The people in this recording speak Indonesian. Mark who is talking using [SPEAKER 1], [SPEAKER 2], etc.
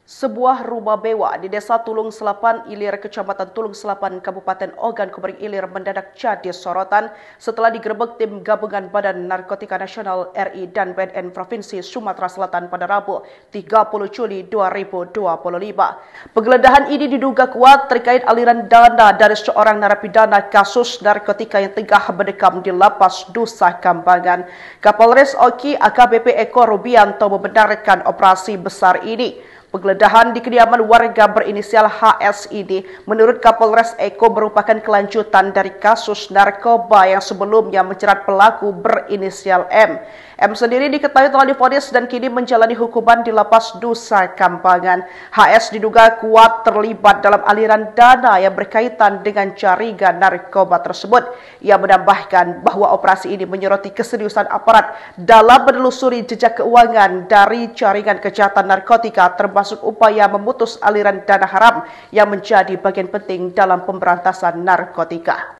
[SPEAKER 1] Sebuah rumah mewah di Desa Tulung Selapan, Ilir, Kecamatan Tulung Selapan, Kabupaten Ogan Komering Ilir mendadak jadi sorotan setelah digerebek tim gabungan Badan Narkotika Nasional RI dan BNN Provinsi Sumatera Selatan pada Rabu 30 Juli 2025. Penggeledahan ini diduga kuat terkait aliran dana dari seorang narapidana kasus narkotika yang tengah mendekam di Lapas Nusa Kambangan. Kapolres Oki AKBP Eko Rubianto membenarkan operasi besar ini. Penggeledahan di kediaman warga berinisial HS ini menurut Kapolres Eko merupakan kelanjutan dari kasus narkoba yang sebelumnya menjerat pelaku berinisial M. M sendiri diketahui telah divonis dan kini menjalani hukuman di Lapas Nusa Kambangan. HS diduga kuat terlibat dalam aliran dana yang berkaitan dengan jaringan narkoba tersebut. Ia menambahkan bahwa operasi ini menyoroti keseriusan aparat dalam menelusuri jejak keuangan dari jaringan kejahatan narkotika termasuk upaya memutus aliran dana haram yang menjadi bagian penting dalam pemberantasan narkotika.